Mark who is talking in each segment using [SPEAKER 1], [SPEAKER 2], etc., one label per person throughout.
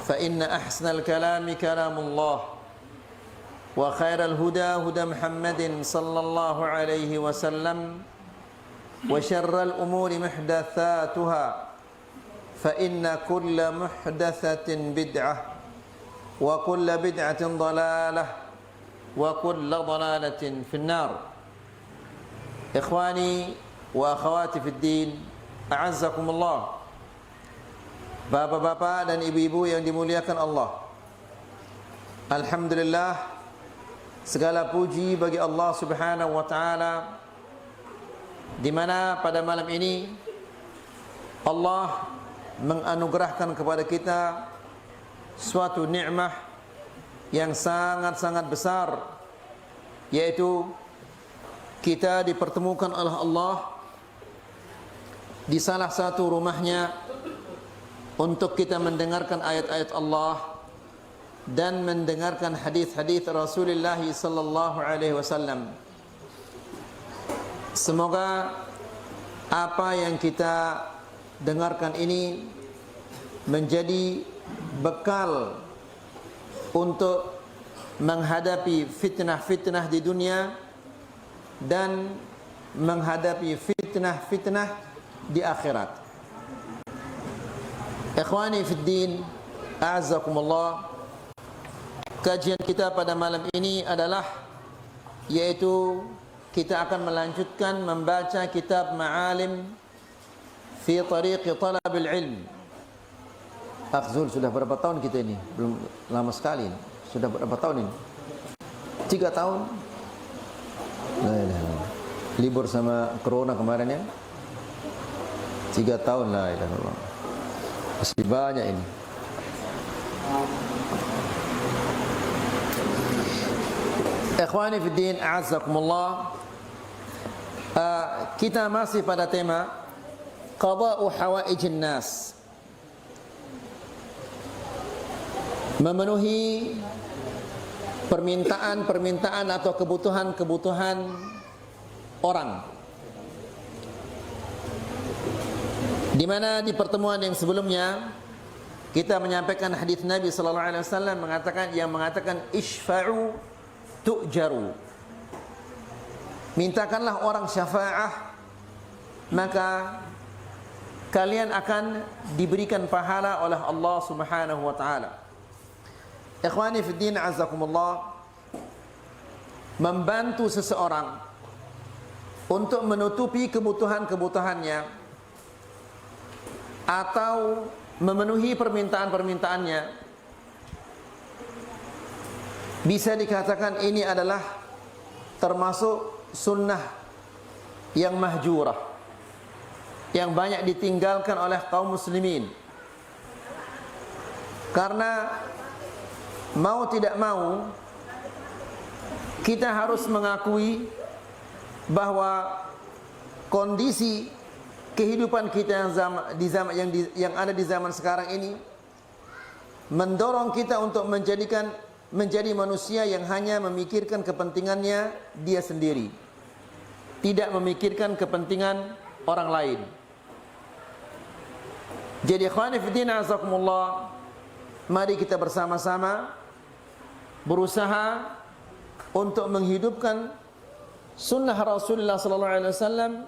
[SPEAKER 1] فإن أحسن الكلام كلام الله وخير الهدى هدى محمد صلى الله عليه وسلم وشر الأمور محدثاتها فإن كل محدثة بدعة وكل بدعة ضلالة وكل ضلالة في النار. إخواني وأخواتي في الدين أعزكم الله. Bapak-bapak dan ibu-ibu yang dimuliakan Allah, alhamdulillah, segala puji bagi Allah Subhanahu wa taala, di mana pada malam ini Allah menganugerahkan kepada kita suatu nikmat yang sangat-sangat besar, yaitu kita dipertemukan oleh Allah di salah satu rumahnya untuk kita mendengarkan ayat-ayat Allah dan mendengarkan hadis-hadis Rasulullah sallallahu alaihi wasallam. Semoga apa yang kita dengarkan ini menjadi bekal untuk menghadapi fitnah-fitnah di dunia dan menghadapi fitnah-fitnah di akhirat. Ikhwani fid din, a'azzakumullah. Kajian kita pada malam ini adalah, yaitu kita akan melanjutkan membaca kitab Ma'alim fi Tariqi Talabil Ilm. Akhzul, sudah berapa tahun kita ini? Belum lama sekali. Sudah berapa tahun ini? 3 tahun. Libur sama corona kemarin ya. 3 tahun, la ilaha illallah. Masih banyak ini. Ikhwani fi din, a'azzakumullah. Kita masih pada tema qada'u hawaijin nas, memenuhi permintaan-permintaan atau kebutuhan-kebutuhan orang. Di mana di pertemuan yang sebelumnya kita menyampaikan hadis Nabi sallallahu alaihi wasallam mengatakan isfa'u tu'jaru. Mintakanlah orang syafaah, maka kalian akan diberikan pahala oleh Allah Subhanahu wa taala. Ikhwani fi din, azakumullah. Membantu seseorang untuk menutupi kebutuhan-kebutuhannya atau memenuhi permintaan-permintaannya, bisa dikatakan ini adalah termasuk sunnah yang mahjurah, yang banyak ditinggalkan oleh kaum muslimin. Karena mau tidak mau kita harus mengakui bahwa kondisi kehidupan kita yang ada di zaman sekarang ini mendorong kita untuk menjadi manusia yang hanya memikirkan kepentingannya dia sendiri, tidak memikirkan kepentingan orang lain. Jadi ikhwani fillah azakumullah, mari kita bersama-sama berusaha untuk menghidupkan sunnah Rasulullah sallallahu alaihi wasallam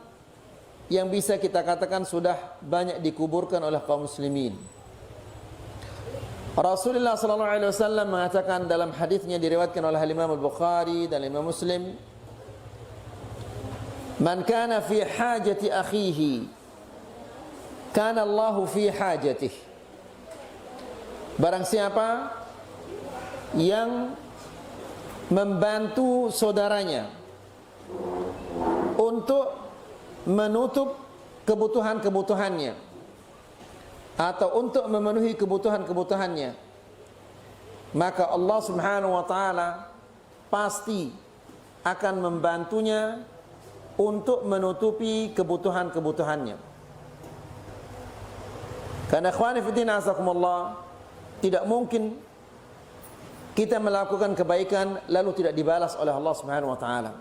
[SPEAKER 1] yang bisa kita katakan sudah banyak dikuburkan oleh kaum muslimin. Rasulullah sallallahu alaihi wasallam mengatakan dalam hadisnya diriwayatkan oleh Imam Al-Bukhari dan Imam Muslim, "Man kana fi hajati akhihi, kana Allahu fi hajatihi." Barang siapa yang membantu saudaranya untuk menutup kebutuhan-kebutuhannya atau untuk memenuhi kebutuhan-kebutuhannya, maka Allah Subhanahu wa taala pasti akan membantunya untuk menutupi kebutuhan-kebutuhannya. Karena ikhwani fillah azakumullah, tidak mungkin kita melakukan kebaikan lalu tidak dibalas oleh Allah Subhanahu wa taala.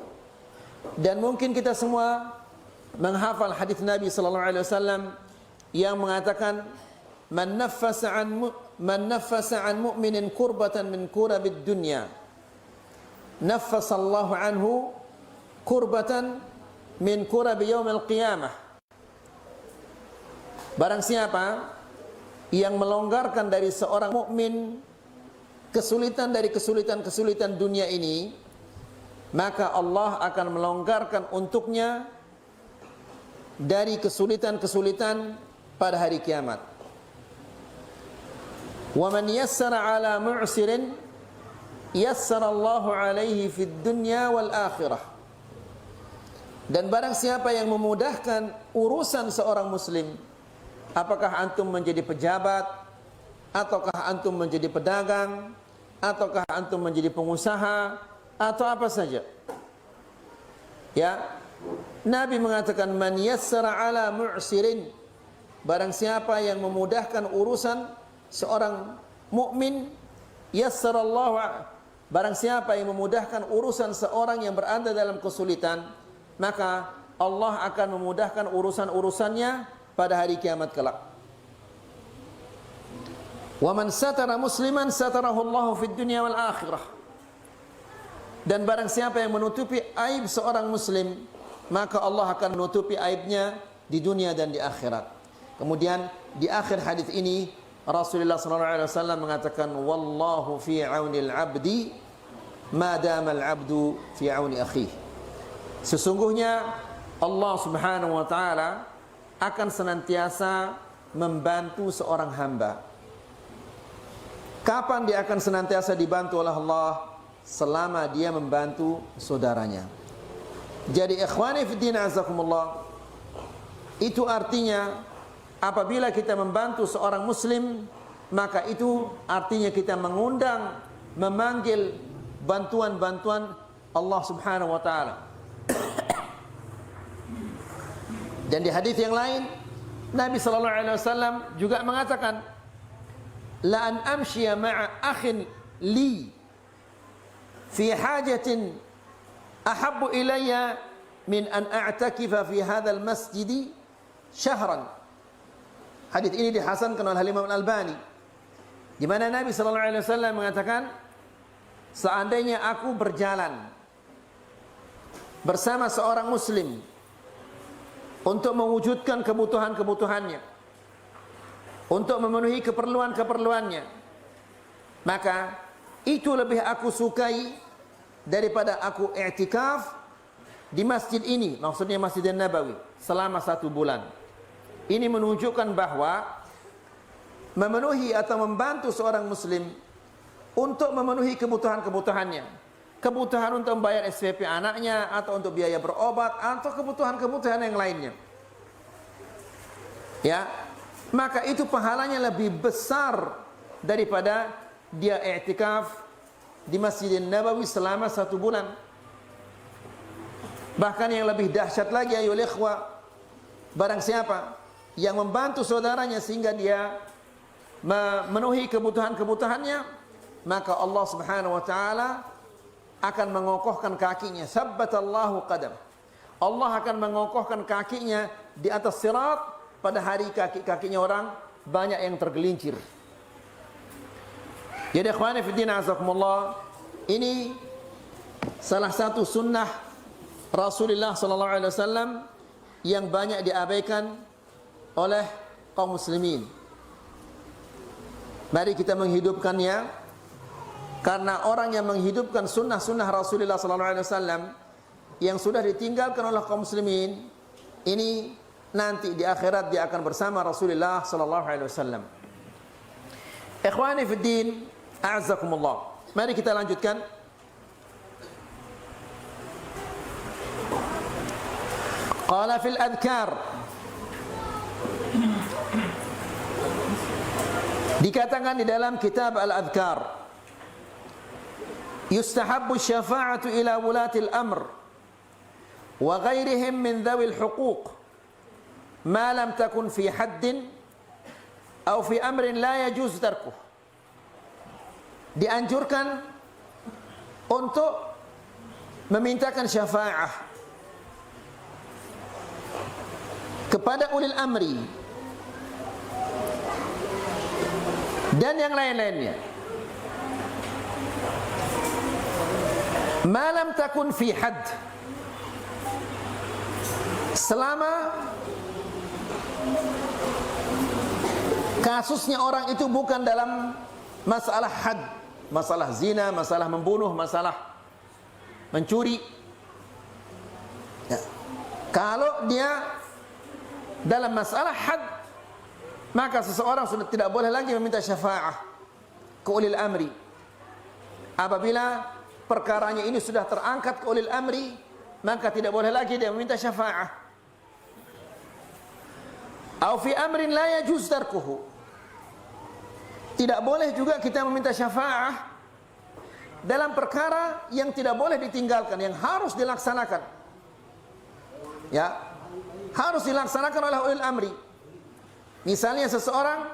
[SPEAKER 1] Dan mungkin kita semua menghafal hadis Nabi sallallahu alaihi wasallam yang mengatakan man naffasa man naffasa an mu'minin kurbatan min kurabid dunya naffasallahu anhu kurbatan min kurabi yaumil qiyamah. Barang siapa yang melonggarkan dari seorang mukmin kesulitan dari kesulitan-kesulitan dunia ini, maka Allah akan melonggarkan untuknya dari kesulitan-kesulitan pada hari kiamat. Wa man yassara ala mu'sirin yassarallahu alaihi fid dunya wal akhirah. Dan barang siapa yang memudahkan urusan seorang muslim, apakah antum menjadi pejabat, ataukah antum menjadi pedagang, ataukah antum menjadi pengusaha, atau apa saja, ya, Nabi mengatakan man yassara ala mu'sirin, barang siapa yang memudahkan urusan seorang mukmin, yassarallahu, barang siapa yang memudahkan urusan seorang yang berada dalam kesulitan, maka Allah akan memudahkan urusan-urusannya pada hari kiamat kelak. Wa man satara musliman satarahu Allahu fid dunya wal akhirah. Dan barang siapa yang menutupi aib seorang muslim, maka Allah akan menutupi aibnya di dunia dan di akhirat. Kemudian di akhir hadis ini Rasulullah SAW mengatakan, wallahu fi aunil abdi ma damal abdu fi auni akhih. Sesungguhnya Allah Subhanahu wa taala akan senantiasa membantu seorang hamba. Kapan dia akan senantiasa dibantu oleh Allah? Selama dia membantu saudaranya. Jadi ikhwani fiddin azakumullah, itu artinya apabila kita membantu seorang muslim, maka itu artinya kita mengundang, memanggil bantuan-bantuan Allah Subhanahu wa taala. Dan di hadis yang lain Nabi sallallahu alaihi wasallam juga mengatakan, la an amshiya ma'a akhin li fi hajatin ahabbu ilayya min an a'takifa fi hadzal masjid syahran. Hadis ini dihasankan oleh Imam Al-Albani, di mana Nabi sallallahu alaihi wasallam mengatakan, seandainya aku berjalan bersama seorang muslim untuk mewujudkan kebutuhan-kebutuhannya, untuk memenuhi keperluan-keperluannya, maka itu lebih aku sukai daripada aku i'tikaf di masjid ini, maksudnya Masjid Nabawi, selama 1 bulan. Ini menunjukkan bahwa memenuhi atau membantu seorang muslim untuk memenuhi kebutuhan-kebutuhannya, kebutuhan untuk membayar SPP anaknya, atau untuk biaya berobat, atau kebutuhan-kebutuhan yang lainnya, ya, maka itu pahalanya lebih besar daripada dia i'tikaf di Masjidin Nabawi selama 1 bulan. Bahkan yang lebih dahsyat lagi ayo ikhwah, barang siapa yang membantu saudaranya sehingga dia memenuhi kebutuhan-kebutuhannya, maka Allah Subhanahu wa taala akan mengokohkan kakinya, sabbatallahu qadam. Allah akan mengokohkan kakinya di atas sirat pada hari kaki-kakinya orang banyak yang tergelincir. Jadi ikhwani fiddin azakumullah, ini salah satu sunnah Rasulullah sallallahu alaihi wasallam yang banyak diabaikan oleh kaum muslimin. Mari kita menghidupkannya, karena orang yang menghidupkan sunnah-sunnah Rasulullah sallallahu alaihi wasallam yang sudah ditinggalkan oleh kaum muslimin, ini nanti di akhirat dia akan bersama Rasulullah sallallahu alaihi wasallam. Ikhwani fiddin a'azzakumullah, mari kita lanjutkan. Qala fil adhkar, dikatakan di dalam kitab al-adhkar, yustahabbu syafa'atu ila wulatil amr wa ghairihim min dhawil huquq ma lam takun fi haddin aw fi amrin la yajuz tarkuh. Dianjurkan untuk memintakan syafa'ah kepada ulil amri dan yang lain-lainnya. Ma lam takun fi had, selama kasusnya orang itu bukan dalam masalah had, masalah zina, masalah membunuh, masalah mencuri. Ya. Kalau dia dalam masalah had, maka seseorang sudah tidak boleh lagi meminta syafaah ke ulil amri. Apabila perkaranya ini sudah terangkat ke ulil amri, maka tidak boleh lagi dia meminta syafaah. Au fi amrin la yajuz tarkuhu, tidak boleh juga kita meminta syafaah dalam perkara yang tidak boleh ditinggalkan, yang harus dilaksanakan. Ya, harus dilaksanakan oleh ulil amri. Misalnya seseorang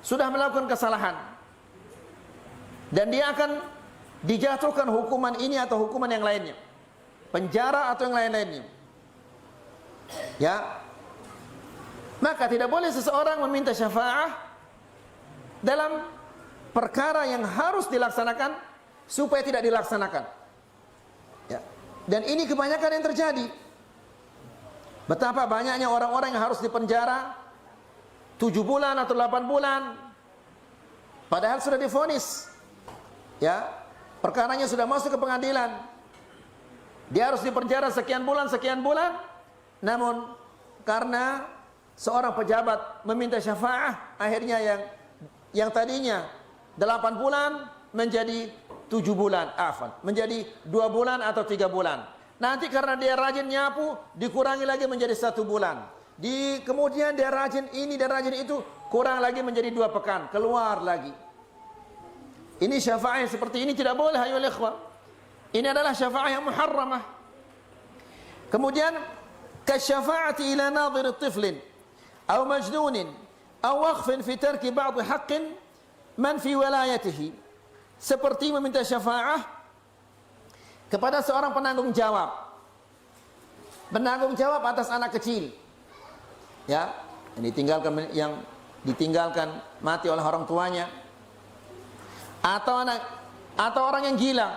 [SPEAKER 1] sudah melakukan kesalahan dan dia akan dijatuhkan hukuman ini atau hukuman yang lainnya, penjara atau yang lain-lainnya. Ya, maka tidak boleh seseorang meminta syafaah dalam perkara yang harus dilaksanakan supaya tidak dilaksanakan. Ya. Dan ini kebanyakan yang terjadi. Betapa banyaknya orang-orang yang harus dipenjara 7 bulan atau 8 bulan, padahal sudah divonis. Ya, perkaranya sudah masuk ke pengadilan. Dia harus dipenjara sekian bulan, namun karena seorang pejabat meminta syafaah, akhirnya yang tadinya 8 bulan menjadi 7 bulan, menjadi 2 bulan atau 3 bulan. Nanti karena dia rajin nyapu, dikurangi lagi menjadi 1 bulan. Kemudian dia rajin ini dan rajin itu, kurang lagi menjadi 2 pekan, keluar lagi. Ini syafaah yang seperti ini tidak boleh, ayyuhal ikhwah. Ini adalah syafaah yang muharramah. Kemudian kasyafaati ila nadhir tiflin atau majnunin atau waqfin fi tarki ba'd haqqin man fi wilayatihi, seperti meminta syafaah kepada seorang penanggung jawab atas anak kecil, ya, yang ditinggalkan mati oleh orang tuanya, atau orang yang gila,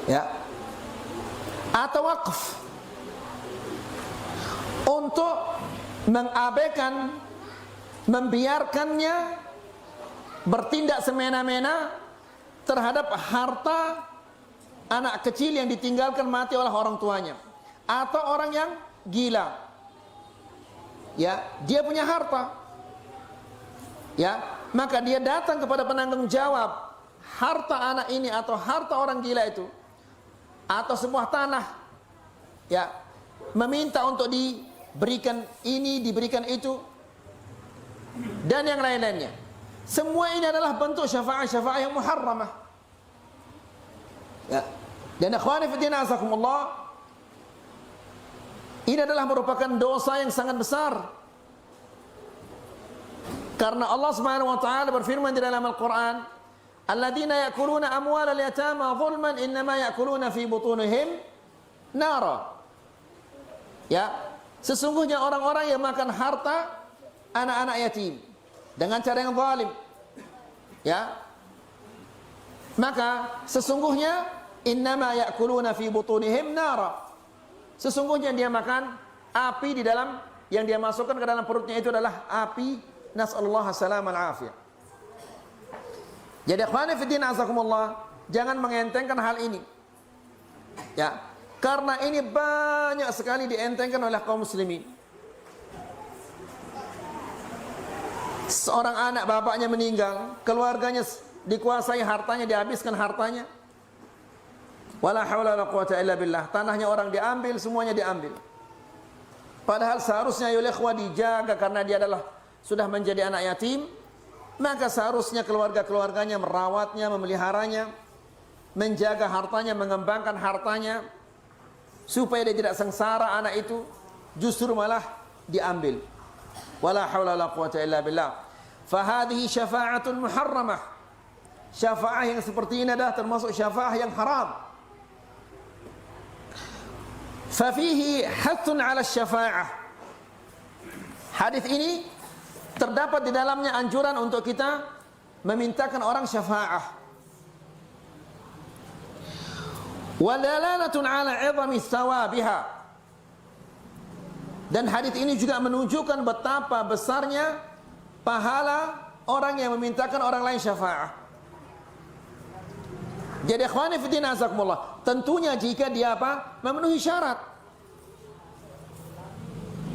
[SPEAKER 1] ya, atau wakaf untuk mengabaikan, membiarkannya bertindak semena-mena terhadap harta anak kecil yang ditinggalkan mati oleh orang tuanya, atau orang yang gila. Ya, dia punya harta, ya, maka dia datang kepada penanggung jawab harta anak ini atau harta orang gila itu, atau sebuah tanah, ya, meminta untuk diberikan ini, diberikan itu, dan yang lain-lainnya. Semua ini adalah bentuk syafaat-syafaat yang muharramah. Ya. Dan akhwani fi din azakumullah, ini adalah merupakan dosa yang sangat besar. Karena Allah Subhanahu wa taala berfirman di dalam Al-Qur'an, "Alladzina ya'kuluna amwalal yatama zulman innama ya'kuluna fi butunihim nara." Ya, sesungguhnya orang-orang yang makan harta anak-anak yatim dengan cara yang zalim, ya, maka sesungguhnya innama ya'kuluna fi butunihim nara, sesungguhnya dia makan api di dalam, yang dia masukkan ke dalam perutnya itu adalah api. Nas'alullah salam al-afiyah. Jadi akhwani fi din azakumullah, jangan mengentengkan hal ini, ya, karena ini banyak sekali dientengkan oleh kaum muslimin. Seorang anak bapaknya meninggal, keluarganya dikuasai hartanya, dihabiskan hartanya. Wala haula wala quwata illa billah. Tanahnya orang diambil, semuanya diambil. Padahal seharusnya ya ikhwah dijaga, karena dia adalah sudah menjadi anak yatim, maka seharusnya keluarga-keluarganya merawatnya, memeliharanya, menjaga hartanya, mengembangkan hartanya, supaya dia tidak sengsara anak itu, justru malah diambil. Wala haula wala quwata illa billah. Fahadhihi syafa'atun muharramah. Syafaah yang seperti ini adalah termasuk syafaah yang haram. Fafihi hathun ala syafa'ah. Hadis ini terdapat di dalamnya anjuran untuk kita memintakan orang syafa'ah. Wa dalalatun 'ala 'idhami thawabiha. Dan hadis ini juga menunjukkan betapa besarnya pahala orang yang memintakan orang lain syafa'ah. Jadi ikhwani fi din azakumullah, tentunya jika dia apa? Memenuhi syarat.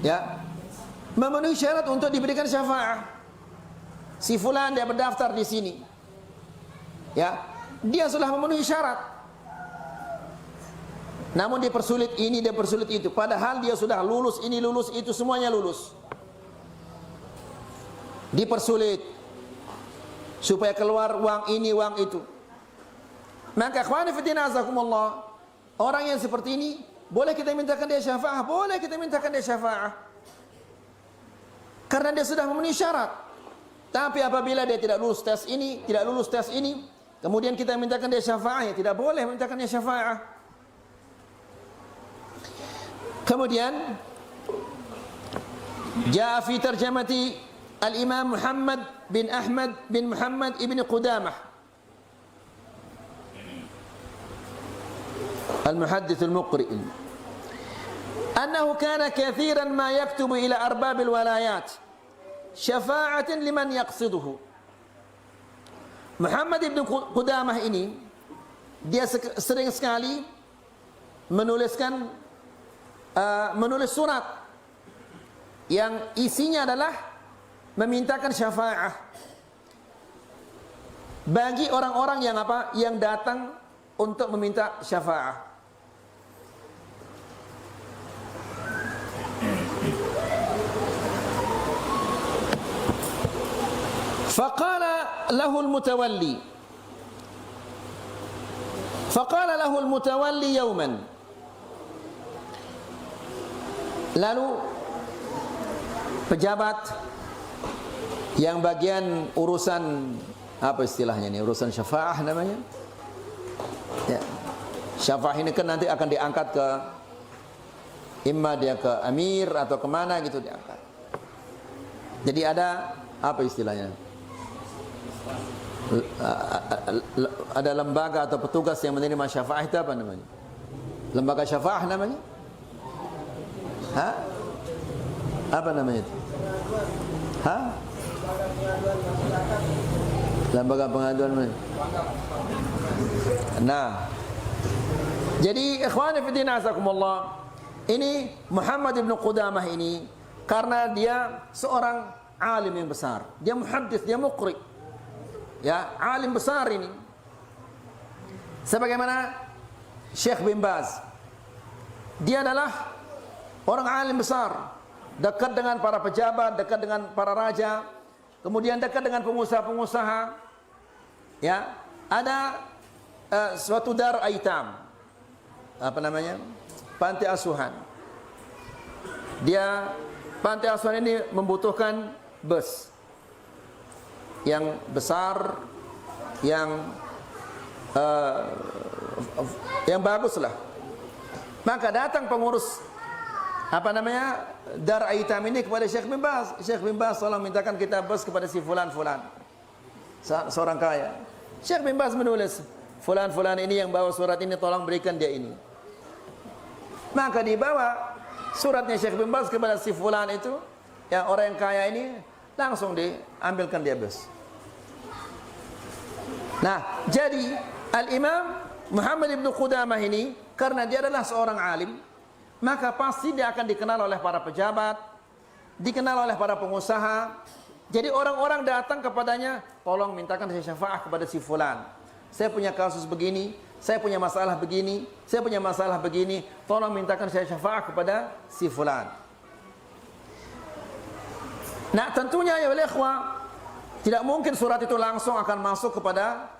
[SPEAKER 1] Ya. Memenuhi syarat untuk diberikan syafa'ah. Si fulan dia berdaftar di sini. Ya. Dia sudah memenuhi syarat. Namun dipersulit ini, dia persulit itu. Padahal dia sudah lulus ini, lulus itu, semuanya lulus. Dipersulit supaya keluar uang ini, uang itu. Maka ikhwani fillah azakumullah, orang yang seperti ini boleh kita mintakan dia syafa'ah, boleh kita mintakan dia syafa'ah, karena dia sudah memenuhi syarat. Tapi apabila dia tidak lulus tes ini, tidak lulus tes ini, kemudian kita mintakan dia syafa'ah, ya tidak boleh mintakan dia syafa'ah. Kemudian jaa fi tarjamati al-Imam Muhammad bin Ahmad bin Muhammad ibn Qudamah المحدث المقرئ أنه كان كثيرا ما يكتب إلى أرباب الولايات شفاعة لمن يقصده. Muhammad ibn Qudamah ini dia sering sekali menulis surat yang isinya adalah memintakan syafa'ah bagi orang-orang yang apa? Yang datang untuk meminta syafa'ah. فقال له المتولي يوما. Lalu pejabat yang bagian urusan apa istilahnya ini, urusan syafa'ah namanya. Ya. Syafa'ah ini kan nanti akan diangkat ke imma dia ke amir atau kemana gitu diangkat. Jadi ada apa istilahnya? Ada lembaga atau petugas yang menerima syafa'ah, itu apa namanya? Lembaga syafa'ah namanya? Hah? Apa namanya itu? Hah? Lembaga pengaduan namanya? Nah, jadi ikhwani fi din azakumullah, ini Muhammad ibn Qudamah ini karena dia seorang alim yang besar, dia muhaddits, dia muqri, ya, alim besar ini. Sebagaimana Syekh bin Baz, dia adalah orang alim besar, dekat dengan para pejabat, dekat dengan para raja, kemudian dekat dengan pengusaha-pengusaha. Ya, ada suatu dar aitam, apa namanya, panti asuhan. Dia panti asuhan ini membutuhkan bus yang besar, yang bagus lah. Maka datang pengurus apa namanya dar aitam ini kepada Syekh bin Baz. Syekh bin Baz tolong mintakan kita bus kepada si fulan-fulan, seorang kaya. Syekh bin Baz menulis, fulan-fulan ini yang bawa surat ini tolong berikan dia ini. Maka dibawa suratnya Syekh bin Baz kepada si fulan itu, yang orang yang kaya ini, langsung diambilkan dia bus. Nah, jadi Al-Imam Muhammad ibn Qudamah ini karena dia adalah seorang alim, maka pasti dia akan dikenal oleh para pejabat, dikenal oleh para pengusaha. Jadi orang-orang datang kepadanya, tolong mintakan saya syafaah kepada si fulan. Saya punya kasus begini, saya punya masalah begini, saya punya masalah begini, tolong mintakan saya syafaah kepada si fulan. Nah, tentunya ya ikhwah, tidak mungkin surat itu langsung akan masuk kepada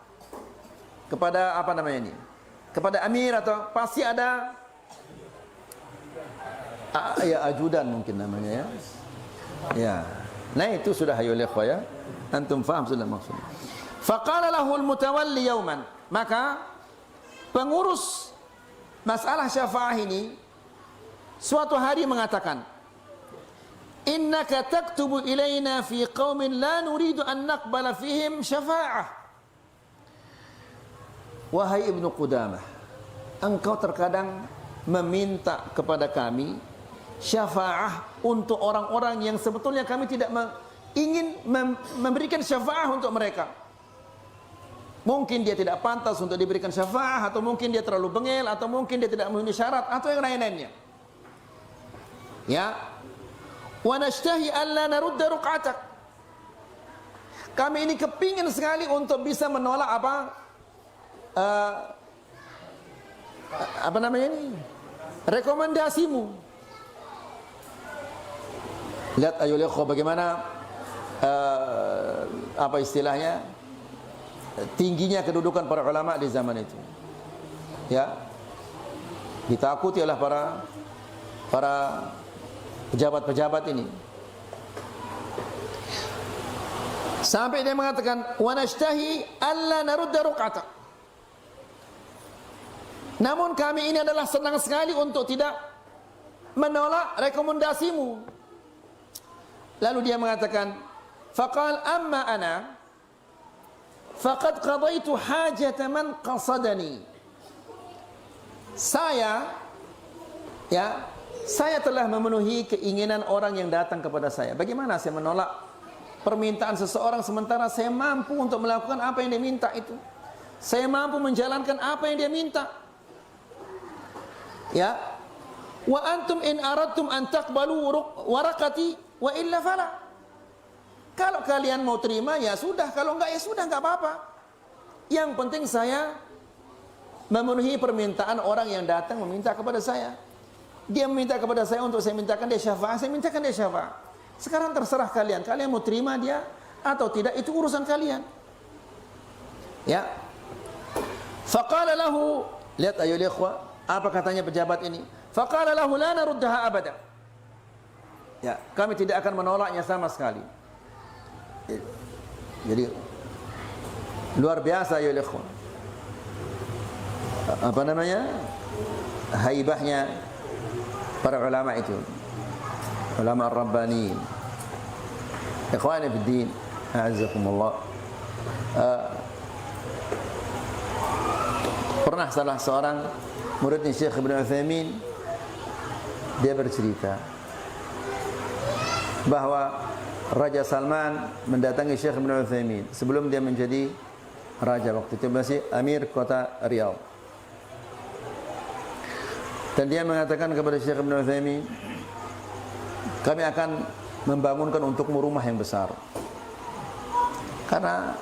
[SPEAKER 1] apa namanya ini, kepada amir, atau pasti ada ya ajudan mungkin namanya, ya. Ya. Nah, itu sudah ayo ikhwah, ya. Antum faham sudah maksudnya. Faqala lahu al-mutawalli yawman, maka pengurus masalah syafaah ini suatu hari mengatakan, innaka taktubu ilaina fi qaumin la nuridu an naqbala fihim syafa'ah. Wahai Ibnu Qudamah, engkau terkadang meminta kepada kami syafa'ah untuk orang-orang yang sebetulnya kami tidak ingin memberikan syafa'ah untuk mereka. Mungkin dia tidak pantas untuk diberikan syafa'ah, atau mungkin dia terlalu bengel, atau mungkin dia tidak memenuhi syarat, atau yang lain-lainnya. Ya, wa nashtahi alla narudda ruq'atak. Kami ini kepingin sekali untuk bisa menolak apa namanya ini? Rekomendasimu. Lihat ayo ikhwah bagaimana apa istilahnya? Tingginya kedudukan para ulama di zaman itu. Ya. Ditakuti oleh para pejabat-pejabat ini. Sampai dia mengatakan wa nashtahi alla narudda ruq'atak. Namun kami ini adalah senang sekali untuk tidak menolak rekomendasimu. Lalu dia mengatakan, faqal amma ana faqad qadaitu hajata man qasadani. Saya telah memenuhi keinginan orang yang datang kepada saya. Bagaimana saya menolak permintaan seseorang sementara saya mampu untuk melakukan apa yang dia minta itu? Saya mampu menjalankan apa yang dia minta. Ya, wa antum in aradtum an taqbalu warakati wa illa fala. Kalau kalian mau terima ya sudah, kalau enggak ya sudah, enggak apa-apa. Yang penting saya memenuhi permintaan orang yang datang meminta kepada saya. Dia meminta kepada saya untuk saya mintakan dia syafaat, saya mintakan dia syafaat. Sekarang terserah kalian, kalian mau terima dia atau tidak, itu urusan kalian. Ya. Faqala lahu, lihat ayo ikhwah, apa katanya pejabat ini? Faqala lahu la naruddaha abada. Ya, kami tidak akan menolaknya sama sekali. Jadi luar biasa ya ikhwan. Apa namanya? Haibahnya para ulama itu. Ulama ar-rabbaniin. Ikhwani fid din, a'azzakumullah. Pernah salah seorang muridnya Syekh Ibn Utsaimin, dia bercerita bahwa Raja Salman mendatangi Syekh Ibn Utsaimin sebelum dia menjadi raja, waktu itu masih Amir kota Riyadh. Dan dia mengatakan kepada Syekh Ibn Utsaimin, kami akan membangunkan untukmu rumah yang besar. Karena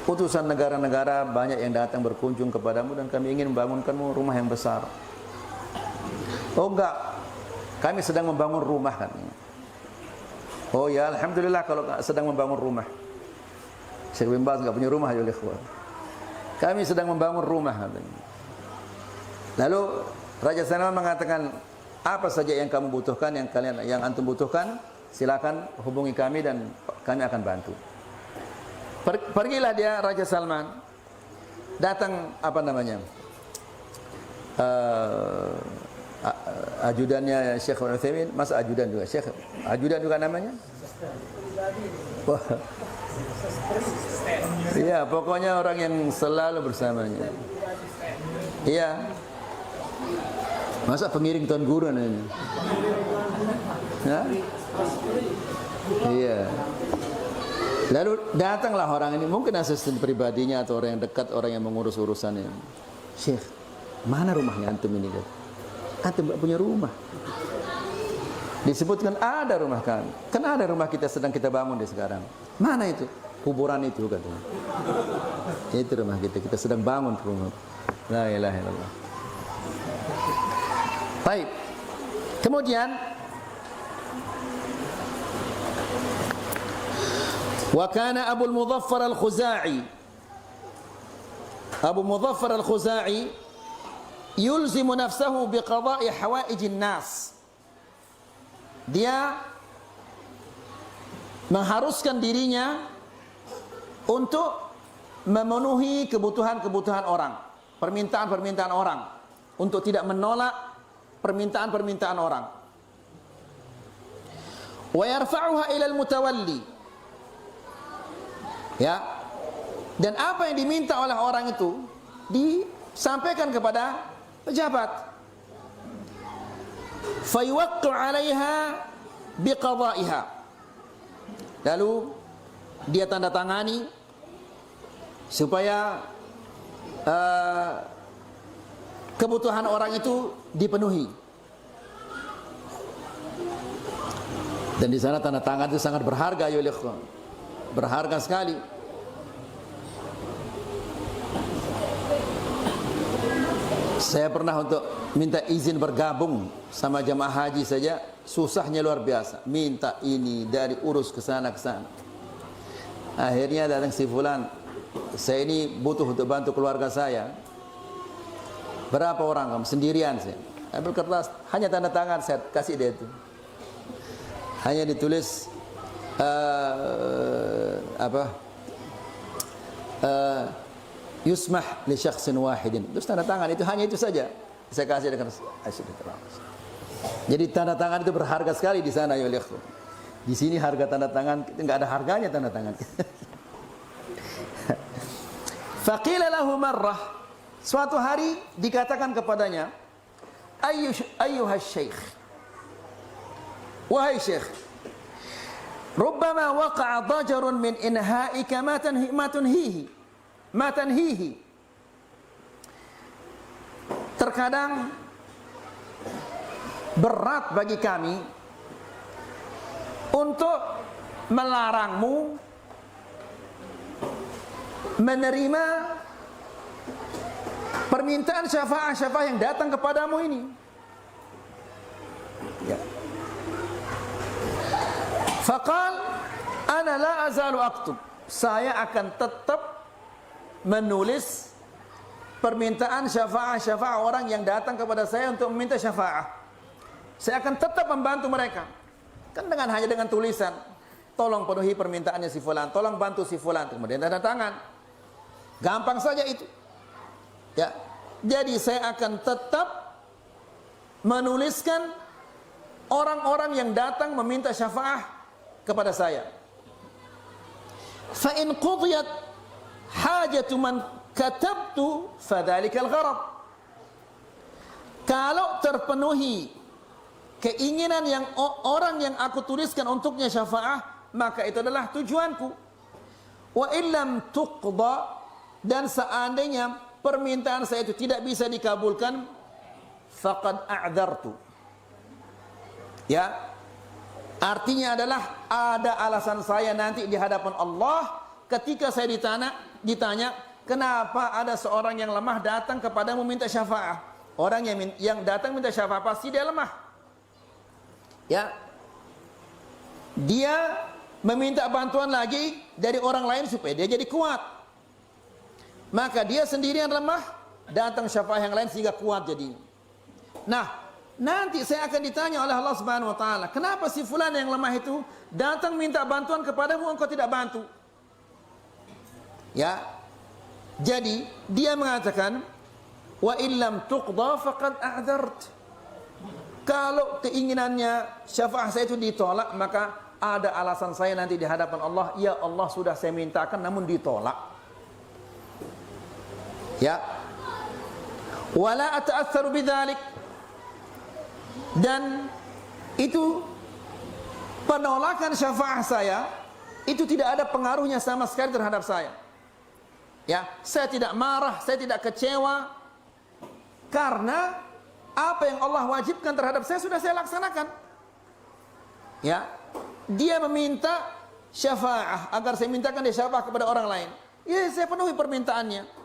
[SPEAKER 1] utusan negara-negara banyak yang datang berkunjung kepadamu dan kami ingin membangunkanmu rumah yang besar. Oh enggak, kami sedang membangun rumah kan. Oh ya, alhamdulillah kalau sedang membangun rumah. Syekh bin Baz enggak punya rumah ya ikhwan. Kami sedang membangun rumah katanya. Lalu Raja Salman mengatakan, apa saja yang kamu butuhkan, yang antum butuhkan, silakan hubungi kami dan kami akan bantu. Pergilah dia Raja Salman, datang apa namanya, ajudannya Syekh Ibn Utsaimin, masa ajudan juga Syekh, ajudan juga namanya. Iya, pokoknya orang yang selalu bersamanya. Iya, masa pengiring Tuan Guru namanya. Iya. Lalu datanglah orang ini, mungkin asisten pribadinya atau orang yang dekat, orang yang mengurus urusannya. Syekh, mana rumahnya antum ini? Antum tidak punya rumah. Disebutkan ada rumah kan? Kan ada rumah kita sedang kita bangun di sekarang. Mana itu? Kuburan itu katanya. Itu rumah kita sedang bangun rumah. La ilaha illallah. Baik. Kemudian wa kana Abu Mudhaffar al-Khuzai, Abu Mudhaffar al-Khuzai yulzimu nafsahu biqada'i hawaijin nas. Dia mengharuskan dirinya untuk memenuhi kebutuhan-kebutuhan orang, permintaan-permintaan orang, untuk tidak menolak permintaan-permintaan orang. wa yarfa'uha ila al-mutawalli. Ya. Dan apa yang diminta oleh orang itu disampaikan kepada pejabat. Fayuwaqqi 'alaiha biqada'iha. Lalu dia tanda tangani supaya kebutuhan orang itu dipenuhi. Dan di sana tanda tangan itu sangat berharga, ya ikhwan. Berharga sekali. Saya pernah untuk minta izin bergabung sama jamaah haji saja, susahnya luar biasa. Minta ini dari urus ke sana ke sana. Akhirnya datang si fulan, saya ini butuh untuk bantu keluarga saya. Berapa orang kamu? Sendirian saya. Ambil kertas, hanya tanda tangan saya kasih dia itu. Hanya ditulis yusmah li syakhsin wahidin. Terus tanda tangan itu hanya itu saja. Saya kasih dengan jadi tanda tangan itu berharga sekali di sana, ya ikhwan. Di sini harga tanda tangan enggak ada harganya tanda tangan. Faqila lahu marrah, suatu hari dikatakan kepadanya, ayyuhas syekh, wahai syekh, rubbama waqa'a dajarun min inha'ika ma tanhihi. Terkadang berat bagi kami untuk melarangmu menerima permintaan syafaat yang datang kepadamu ini. Ya. Faqal ana la azalu aktub. Saya akan tetap menulis permintaan syafaat orang yang datang kepada saya untuk meminta syafaat. Saya akan tetap membantu mereka. Kan hanya dengan tulisan, tolong penuhi permintaannya si fulan, tolong bantu si fulan, kemudian tanda tangan. Gampang saja itu. Ya. Jadi saya akan tetap menuliskan orang-orang yang datang meminta syafaat kepada saya. Fa in qudiyat hajatu man katabtu fadzalikal gharad. Kalau terpenuhi keinginan yang orang yang aku tuliskan untuknya syafaat, maka itu adalah tujuanku. Wa illam tuqda, dan seandainya permintaan saya itu tidak bisa dikabulkan, faqad a'dzartu. Ya. Artinya adalah ada alasan saya nanti di hadapan Allah ketika saya ditanya kenapa ada seorang yang lemah datang kepadamu minta syafaat. Orang yang datang minta syafaat pasti dia lemah. Ya. Dia meminta bantuan lagi dari orang lain supaya dia jadi kuat. Maka dia sendirian lemah, datang syafaat yang lain sehingga kuat jadi. Nah, nanti saya akan ditanya oleh Allah Subhanahu wa taala, kenapa si fulan yang lemah itu datang minta bantuan kepadamu engkau tidak bantu? Ya. Jadi dia mengatakan wa illam tuqda faqad a'dzart. Kalau keinginannya syafaat saya itu ditolak, maka ada alasan saya nanti di hadapan Allah, ya Allah sudah saya mintakan namun ditolak. Ya. Wala ata'atsaru bidzalik. Dan itu penolakan syafaat saya itu tidak ada pengaruhnya sama sekali terhadap saya. Ya, saya tidak marah, saya tidak kecewa karena apa yang Allah wajibkan terhadap saya sudah saya laksanakan. Ya. Dia meminta syafaat agar saya mintakan dia syafaat kepada orang lain. Ya, saya penuhi permintaannya.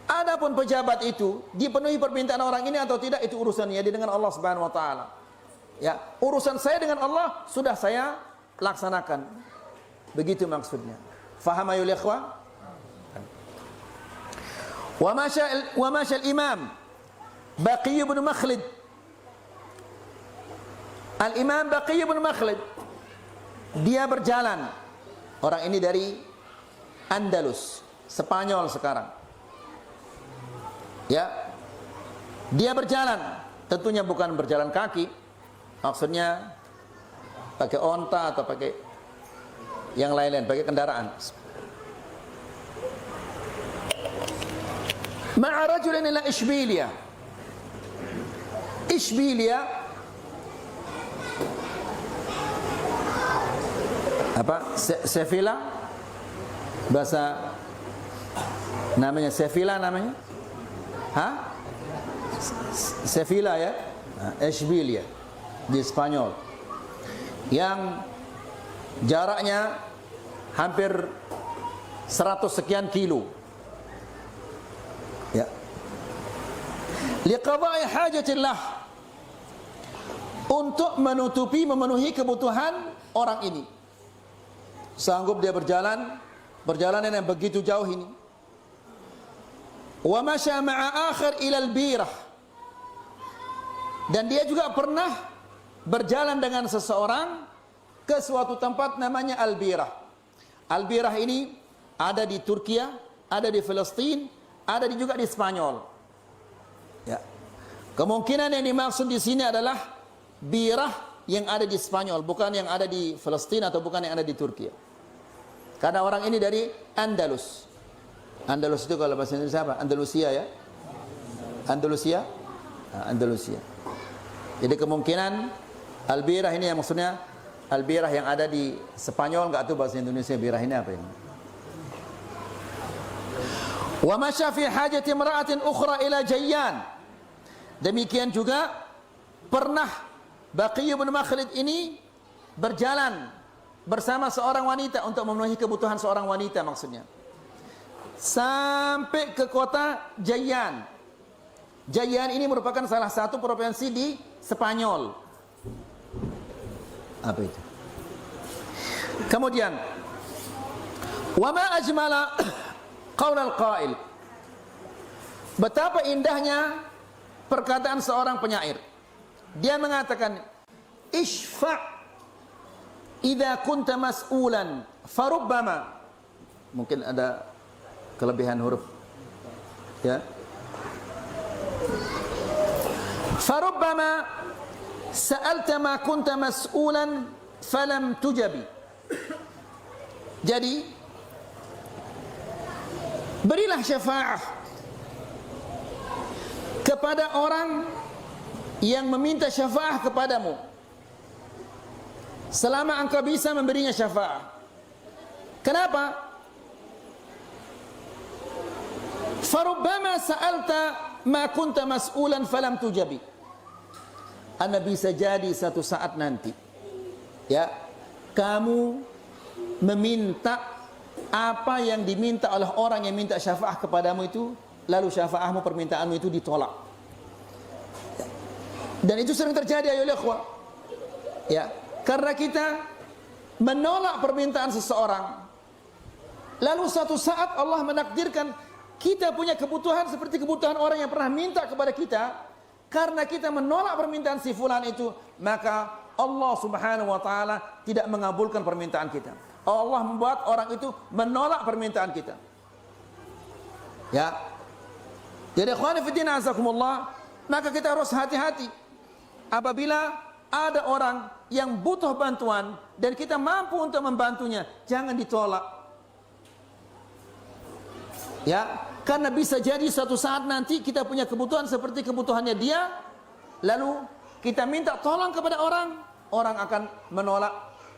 [SPEAKER 1] Adapun pejabat itu dipenuhi permintaan orang ini atau tidak, itu urusannya dia dengan Allah Subhanahu wa taala. Ya, urusan saya dengan Allah sudah saya laksanakan. Begitu maksudnya. Faham ya ikhwan? Wa masya al-imam Baqi bin Makhlid. Al-Imam Baqi bin Makhlid dia berjalan. Orang ini dari Andalus, Spanyol sekarang. Ya, dia berjalan, tentunya bukan berjalan kaki, maksudnya pakai onta atau pakai yang lain-lain, pakai kendaraan. Ma'a rajulin ila Ishbilia. Ishbilia apa? Sevilla, bahasa namanya Sevilla namanya? Hah? Sevilla ya? Ishbilia di Spanyol, yang jaraknya hampir 100 sekian kilo. Ya. Liqada'i hajatillah, untuk memenuhi kebutuhan orang ini. Sanggup dia berjalan, perjalanan yang begitu jauh ini. Wa masya ma'a akhir ilal birah, dan dia juga pernah berjalan dengan seseorang ke suatu tempat namanya Al-Birah. Al-Birah ini ada di Turki, ada di Palestina, ada juga di Spanyol. Ya. Kemungkinan yang dimaksud di sini adalah birah yang ada di Spanyol, bukan yang ada di Palestina atau bukan yang ada di Turki. Karena orang ini dari Andalus. Andalus itu kalau bahasa Indonesia apa? Andalusia ya? Andalusia? Andalusia. Jadi kemungkinan Al-Birah ini yang maksudnya Al-Birah yang ada di Spanyol, enggak tahu bahasa Indonesia birah ini apa ini. Wa masya fi hajati imra'atin ukhra ila Jayyan. Demikian juga pernah Baqi bin Makhlid ini berjalan bersama seorang wanita untuk memenuhi kebutuhan seorang wanita, maksudnya sampai ke kota Jayyan. Jayyan ini merupakan salah satu provinsi di Spanyol. Apa itu? Kemudian wa ma ajmala qaul al-qail, betapa indahnya perkataan seorang penyair. Dia mengatakan, ishfa' idza kunta mas'ulan farubbama, mungkin ada kelebihan huruf ya, farubbama sa'alta ma kunta mas'ulan falam tujabi. Jadi berilah syafa'ah kepada orang yang meminta syafa'ah kepadamu, selama engkau bisa memberinya syafa'ah. Kenapa? Farubbama sa'alta ma kunta mas'ulan falam tujabi. Anda bisa jadi satu saat nanti ya, kamu meminta apa yang diminta oleh orang yang minta syafaah kepadamu itu, lalu syafaahmu, permintaanmu itu ditolak. Dan itu sering terjadi ayo ikhwah. Ya, karena kita menolak permintaan seseorang, lalu suatu saat Allah menakdirkan kita punya kebutuhan seperti kebutuhan orang yang pernah minta kepada kita. Karena kita menolak permintaan si fulan itu, maka Allah subhanahu wa ta'ala tidak mengabulkan permintaan kita. Allah membuat orang itu menolak permintaan kita. Ya. Jadi ikhwani fi din azakumullah, maka kita harus hati-hati apabila ada orang yang butuh bantuan dan kita mampu untuk membantunya, jangan ditolak. Ya, karena bisa jadi suatu saat nanti kita punya kebutuhan seperti kebutuhannya dia, lalu kita minta tolong kepada orang, orang akan menolak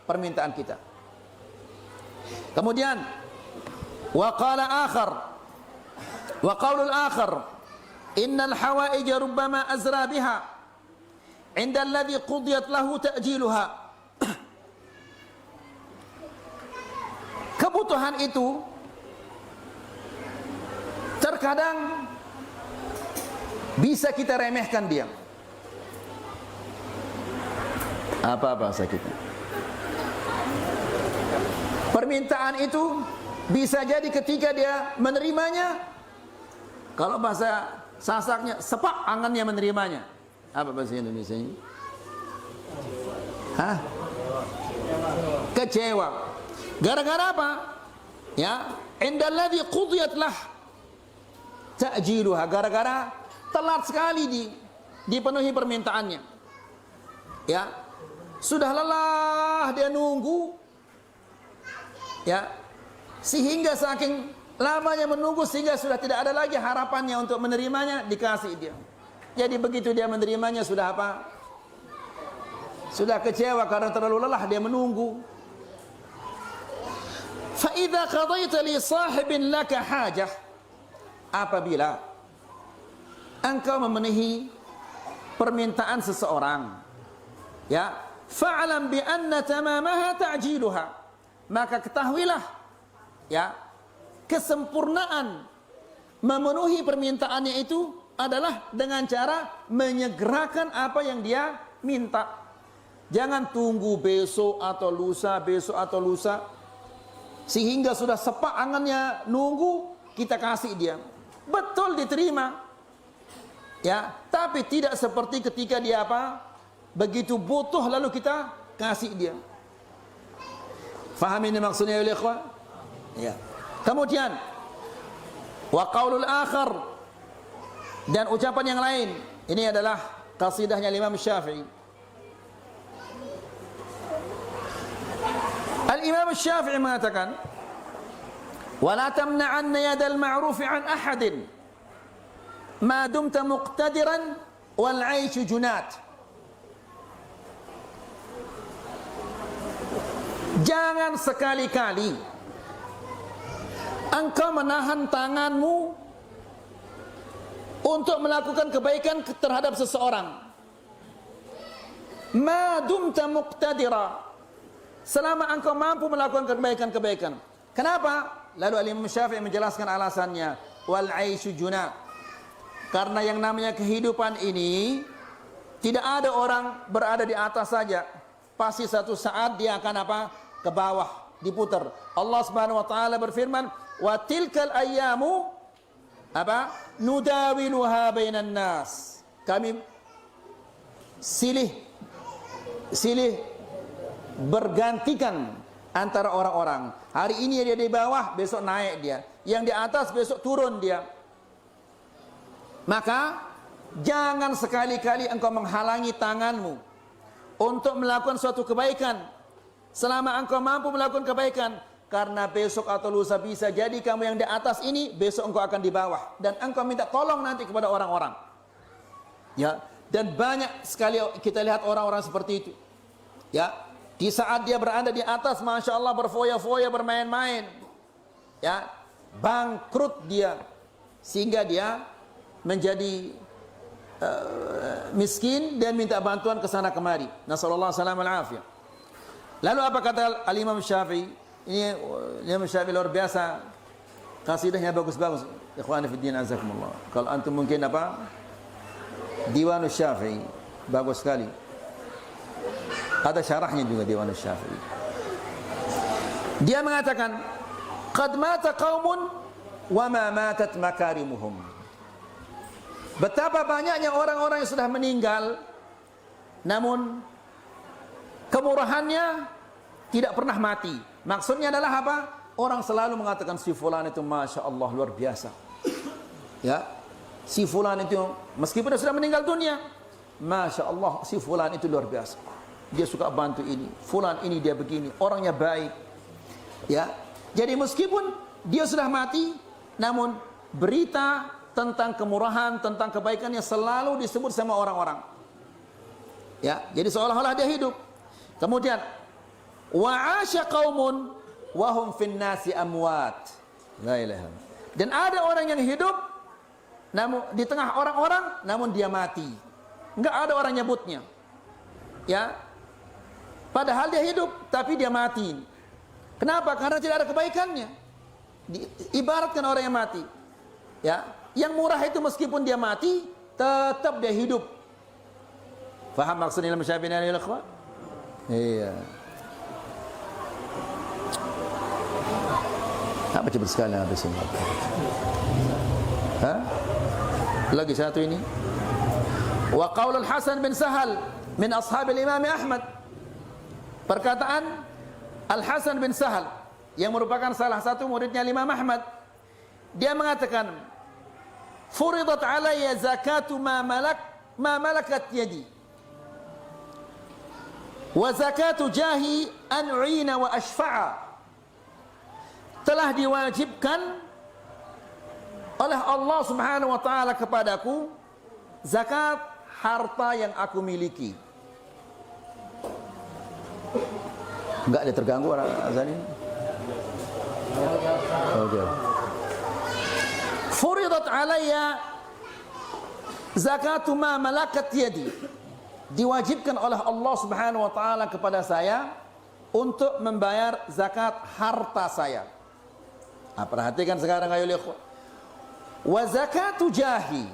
[SPEAKER 1] permintaan kita. Kemudian wa qala akhar, wa qaulul akhar, innal hawaij rubbama azra biha 'inda alladhi qudiyat lahu ta'jiluha. Kebutuhan itu terkadang bisa kita remehkan dia. Apa bahasa kita? Permintaan itu bisa jadi ketika dia menerimanya, kalau bahasa Sasaknya, sepak angannya menerimanya. Apa bahasa Indonesia ini? Hah? Kecewa. Gara-gara apa? Ya, indalladzi qudiyat lah ta'jiluha, gara-gara telat sekali dipenuhi permintaannya. Ya, sudah lelah lelah dia nunggu, ya, sehingga saking lamanya menunggu sehingga sudah tidak ada lagi harapannya untuk menerimanya, dikasih dia. Jadi begitu dia menerimanya sudah apa? Sudah kecewa karena terlalu lelah dia menunggu. Fa idza qadaita li sahibin laka hajah, apabila engkau memenuhi permintaan seseorang, ya, fa'lam bi anna tamamaha ta'jiluha, maka ketahuilah, ya, kesempurnaan memenuhi permintaannya itu adalah dengan cara menyegerakan apa yang dia minta. Jangan tunggu besok atau lusa sehingga sudah sepak angannya nunggu kita kasih dia. Betul diterima, ya, tapi tidak seperti ketika dia apa? Begitu butuh lalu kita kasih dia. Faham ini maksudnya ya ikhwan? Ya. Kemudian wa qaulul akhar, dan ucapan yang lain. Ini adalah qasidahnya Imam Syafi'i. Al-Imam Syafi'i mengatakan, wala tamna'anna yadal ma'rufi an ahadin ma dumta muqtadiran wal 'aishu junat. Jangan sekali-kali engkau menahan tanganmu untuk melakukan kebaikan terhadap seseorang. Ma dumta muqtadira, selama engkau mampu melakukan kebaikan-kebaikan. Kenapa? Lalu Al-Imam Syafi'i menjelaskan alasannya, wal 'aisyu junat. Karena yang namanya kehidupan ini tidak ada orang berada di atas saja. Pasti satu saat dia akan apa? Ke bawah, diputar. Allah Subhanahu wa taala berfirman, wa tilkal ayyamu apa? Nudawiluha bainan nas. Kami silih bergantikan antara orang-orang. Hari ini dia di bawah, besok naik dia. Yang di atas besok turun dia. Maka jangan sekali-kali engkau menghalangi tanganmu untuk melakukan suatu kebaikan selama engkau mampu melakukan kebaikan, karena besok atau lusa bisa jadi kamu yang di atas ini, besok engkau akan di bawah dan engkau minta tolong nanti kepada orang-orang. Ya, dan banyak sekali kita lihat orang-orang seperti itu. Ya, di saat dia berada di atas, masya Allah berfoya-foya, bermain-main, ya, bangkrut dia sehingga dia menjadi miskin dan minta bantuan ke sana kemari. Nasallallahu alaihi wasallam. Lalu apa kata Al-Imam Syafi'i? Ini Imam Syafi'i luar biasa, qasidahnya bagus-bagus. Ikhwani fi din, azakumullah. Kalau antum mungkin apa? Diwanus Syafi'i bagus sekali. Ada syarahnya juga Diwanus Syafi'i. Dia mengatakan, qad mata qaumun wa ma matat makarimuhum. Betapa banyaknya orang-orang yang sudah meninggal, namun kemurahannya tidak pernah mati. Maksudnya adalah apa? Orang selalu mengatakan si fulan itu masya Allah luar biasa. Ya, si fulan itu meskipun dia sudah meninggal dunia, masya Allah si fulan itu luar biasa. Dia suka bantu ini, fulan ini dia begini, orangnya baik. Ya, jadi meskipun dia sudah mati, namun berita tentang kemurahan, tentang kebaikannya selalu disebut sama orang-orang. Ya, jadi seolah-olah dia hidup. Kemudian wa 'asha qaumun wa hum fin nasi amwat. La ilaha. Dan ada orang yang hidup namun di tengah orang-orang namun dia mati. Enggak ada orang nyebutnya. Ya. Padahal dia hidup tapi dia mati. Kenapa? Karena tidak ada kebaikannya. Ibaratkan orang yang mati. Ya, yang murah itu meskipun dia mati tetap dia hidup. Faham maksudnya Imam Syafi'i ya ikhwan? Iya. Apa cepat sekali habis ini? Hah? Lagi satu ini. Wa qaulul Hasan bin Sahal min ashabil Imam Ahmad. Perkataan Al-Hasan bin Sahal yang merupakan salah satu muridnya Imam Ahmad. Dia mengatakan, "Furidat alayya zakatu ma malakat yadi." Wa zakatu jahi an u'ina wa ashfa'a. Telah diwajibkan oleh Allah Subhanahu wa taala kepadaku zakat harta yang aku miliki. Enggak ada terganggu orang azan ini. Oke. Furidat alayya zakatu ma malakat yadi. Diwajibkan oleh Allah Subhanahu wa taala kepada saya untuk membayar zakat harta saya. Nah, perhatikan sekarang ayo lihat. Wa zakatu jahi,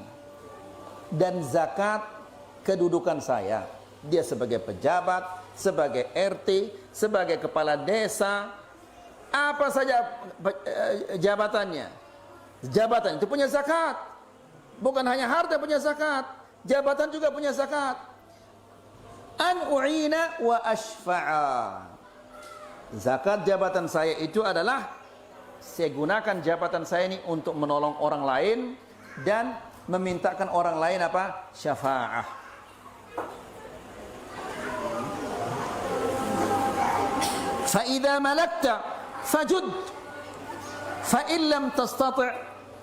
[SPEAKER 1] dan zakat kedudukan saya. Dia sebagai pejabat, sebagai RT, sebagai kepala desa, apa saja jabatannya. Jabatan itu punya zakat. Bukan hanya harta punya zakat, jabatan juga punya zakat. An u'ina wa ashfa'a. Zakat jabatan saya itu adalah saya gunakan jabatan saya ini untuk menolong orang lain dan memintakan orang lain apa? Syafa'ah. Fa idza malakta fajud fa in lam tastati'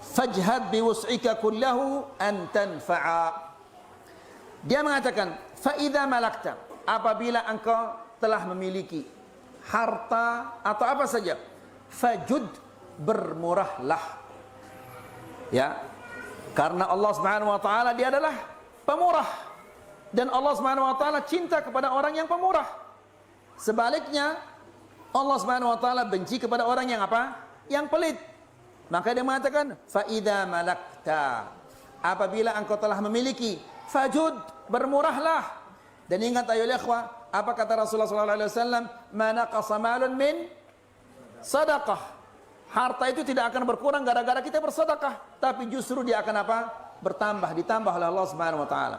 [SPEAKER 1] fajhad bi wus'ika kullahu an tanfa'a. Dia mengatakan, fa'idha malakta, apabila engkau telah memiliki harta atau apa saja, fajud, bermurahlah. Ya, karena Allah Subhanahu wa taala dia adalah pemurah, dan Allah Subhanahu wa taala cinta kepada orang yang pemurah. Sebaliknya, Allah Subhanahu wa taala benci kepada orang yang apa? Yang pelit. Maka dia mengatakan, fa'idha malakta, apabila engkau telah memiliki, fajud, bermurahlah. Dan ingat ayo ikhwah, apa kata Rasulullah sallallahu alaihi wasallam, "Ma naqasa malun min sadaqah." Harta itu tidak akan berkurang gara-gara kita bersedekah, tapi justru dia akan apa? Bertambah, ditambah oleh Allah Subhanahu wa taala.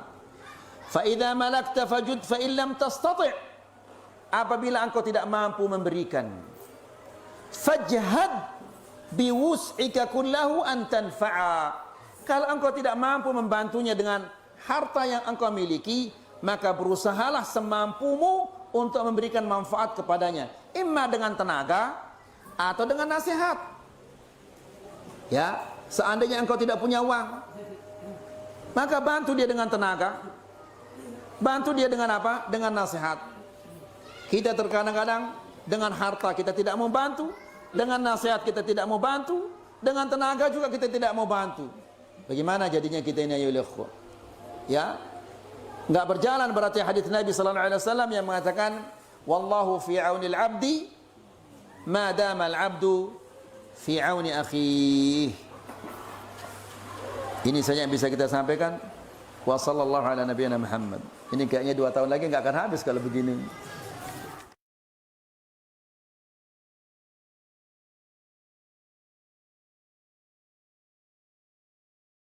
[SPEAKER 1] Fa idza malakta fajud fa in lam tastati'. Apabila engkau tidak mampu memberikan, fajhad bi wus'ika kullahu an tanfa'a. Kalau engkau tidak mampu membantunya dengan harta yang engkau miliki, maka berusahalah semampumu untuk memberikan manfaat kepadanya, imma dengan tenaga atau dengan nasihat. Ya, seandainya engkau tidak punya uang, maka bantu dia dengan tenaga, bantu dia dengan apa? Dengan nasihat. Kita terkadang-kadang dengan harta kita tidak mau bantu, dengan nasihat kita tidak mau bantu, dengan tenaga juga kita tidak mau bantu. Bagaimana jadinya kita ini ayo ikhwah? Ya, enggak berjalan berarti hadis Nabi sallallahu alaihi wasallam yang mengatakan wallahu fi aunil abdi ma dama al abdu fi auni akhihi. Ini saja yang bisa kita sampaikan. Wa sallallahu ala nabiyina Muhammad. Ini kayaknya 2 tahun lagi enggak akan habis kalau begini.